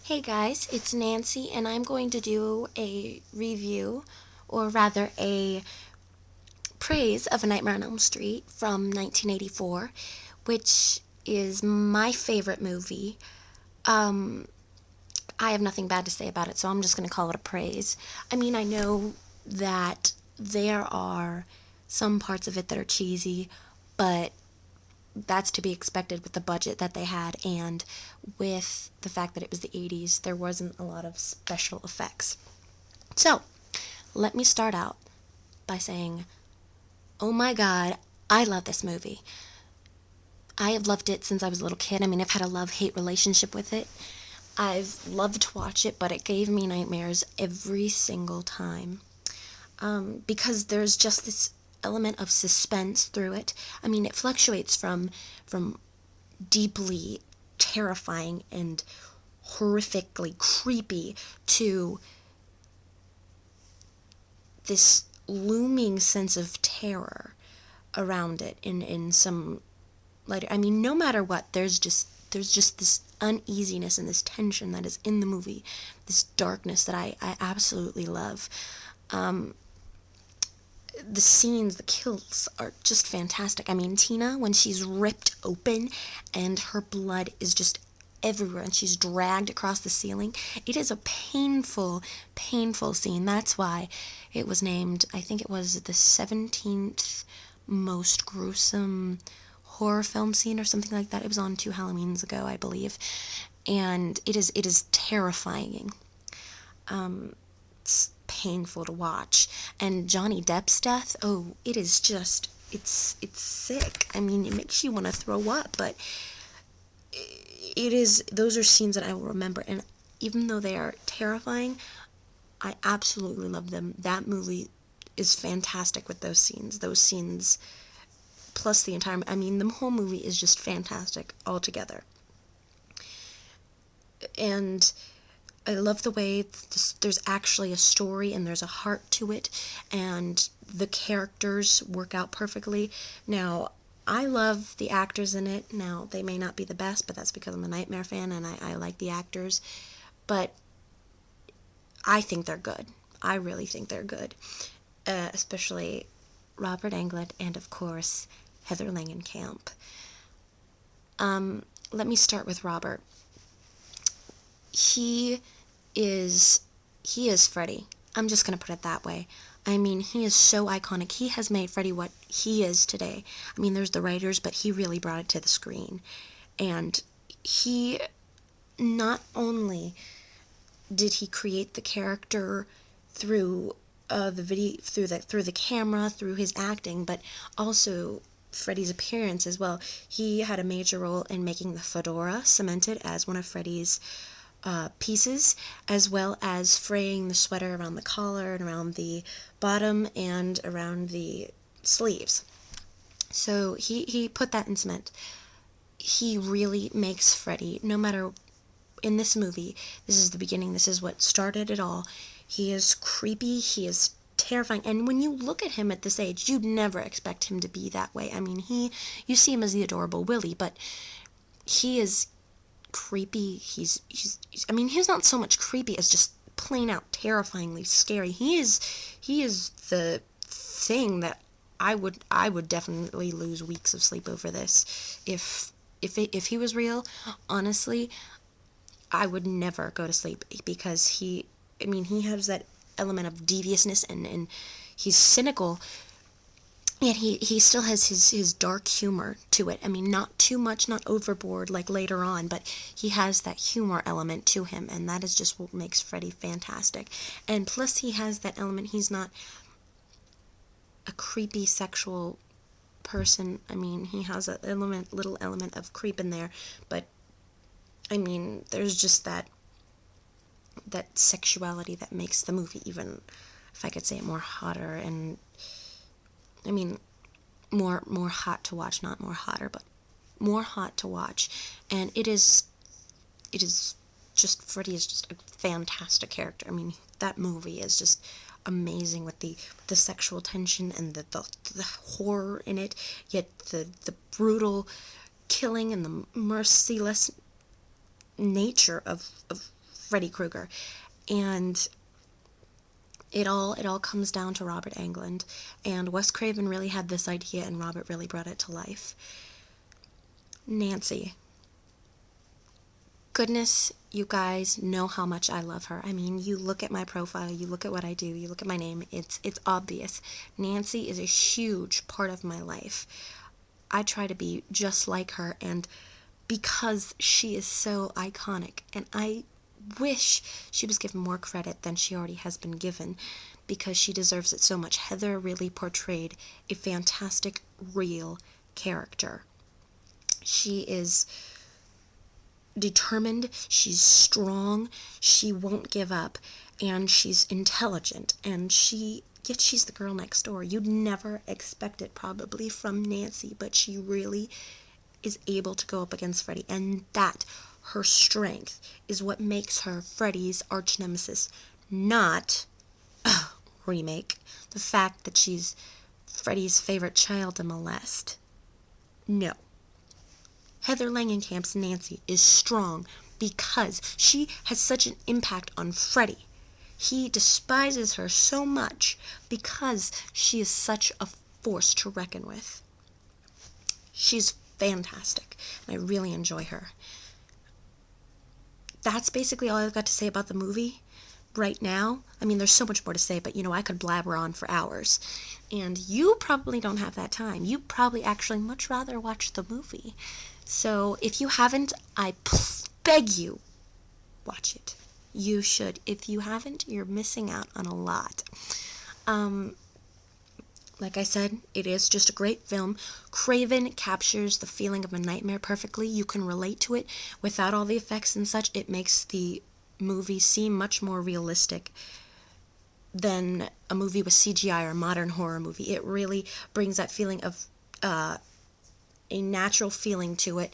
Hey guys, it's Nancy, and I'm going to do a review, or rather a praise of A Nightmare on Elm Street from 1984, which is my favorite movie. Um, I have nothing bad to say about it, so I'm just going to call it a praise. I mean, I know that there are some parts of it that are cheesy, but that's to be expected with the budget that they had and with the fact that it was the 80s. There wasn't a lot of special effects. So, let me start out by saying, oh my god, I love this movie. I have loved it since I was a little kid. I mean, I've had a love-hate relationship with it. I've loved to watch it, but it gave me nightmares every single time. Because there's just this element of suspense through it. I mean, it fluctuates from deeply terrifying and horrifically creepy to this looming sense of terror around it in some lighter. I mean, no matter what, there's just this uneasiness and this tension that is in the movie, this darkness that I absolutely love. The scenes, the kills are just fantastic. I mean, Tina, when she's ripped open and her blood is just everywhere and she's dragged across the ceiling, it is a painful, painful scene. That's why it was named, I think it was the 17th most gruesome horror film scene or something like that. It was on 2 Halloweens ago, I believe. And it is terrifying. It's painful to watch. And Johnny Depp's death, oh, it is just, it's sick. I mean, it makes you want to throw up, but those are scenes that I will remember, and even though they are terrifying, I absolutely love them. That movie is fantastic with those scenes, plus the entire, I mean, the whole movie is just fantastic altogether. And I love the way there's actually a story and there's a heart to it, and the characters work out perfectly. Now, I love the actors in it. Now, they may not be the best, but that's because I'm a Nightmare fan and I like the actors. But I think they're good. I really think they're good. Especially Robert Englund and, of course, Heather Langenkamp. Let me start with Robert. He is Freddy. I'm just going to put it that way. I mean, he is so iconic. He has made Freddy what he is today. I mean, there's the writers, but he really brought it to the screen. And he not only did he create the character through the video, through the camera, through his acting, but also Freddy's appearance as well. He had a major role in making the fedora cemented as one of Freddy's pieces, as well as fraying the sweater around the collar and around the bottom and around the sleeves. So he put that in cement. He really makes Freddy, no matter, in this movie, this is the beginning, this is what started it all. He is creepy, he is terrifying, and when you look at him at this age, you'd never expect him to be that way. I mean, you see him as the adorable Willy, but he is creepy. He's I mean, he's not so much creepy as just plain out terrifyingly scary. He is the thing that I would definitely lose weeks of sleep over this. If he was real, honestly, I would never go to sleep, because he has that element of deviousness, and he's cynical. Yet he still has his dark humor to it. I mean, not too much, not overboard like later on, but he has that humor element to him, and that is just what makes Freddy fantastic. And plus he has that element, he's not a creepy sexual person. I mean, he has a little element of creep in there, but I mean, there's just that sexuality that makes the movie even, if I could say it, more hotter, and I mean, more hot to watch, not more hotter, but more hot to watch. And it is just, Freddy is just a fantastic character. I mean, that movie is just amazing with the sexual tension and the horror in it, yet the brutal killing and the merciless nature of Freddy Krueger. And it all comes down to Robert Englund. And Wes Craven really had this idea, and Robert really brought it to life. Nancy. Goodness, you guys know how much I love her. I mean, you look at my profile, you look at what I do, you look at my name, it's obvious. Nancy is a huge part of my life. I try to be just like her, and because she is so iconic, and I wish she was given more credit than she already has been given, because she deserves it so much. Heather really portrayed a fantastic, real character. She is determined, she's strong, she won't give up, and she's intelligent, and yet she's the girl next door. You'd never expect it probably from Nancy, but she really is able to go up against Freddy, and that, her strength, is what makes her Freddy's arch nemesis, not remake, the fact that she's Freddy's favorite child to molest. No. Heather Langenkamp's Nancy is strong because she has such an impact on Freddy. He despises her so much because she is such a force to reckon with. She's fantastic, and I really enjoy her. That's basically all I've got to say about the movie right now. I mean, there's so much more to say, but I could blabber on for hours. And you probably don't have that time. You probably actually much rather watch the movie. So if you haven't, I beg you, watch it. You should. If you haven't, you're missing out on a lot. Like I said, it is just a great film. Craven captures the feeling of a nightmare perfectly. You can relate to it without all the effects and such. It makes the movie seem much more realistic than a movie with CGI or a modern horror movie. It really brings that feeling of a natural feeling to it.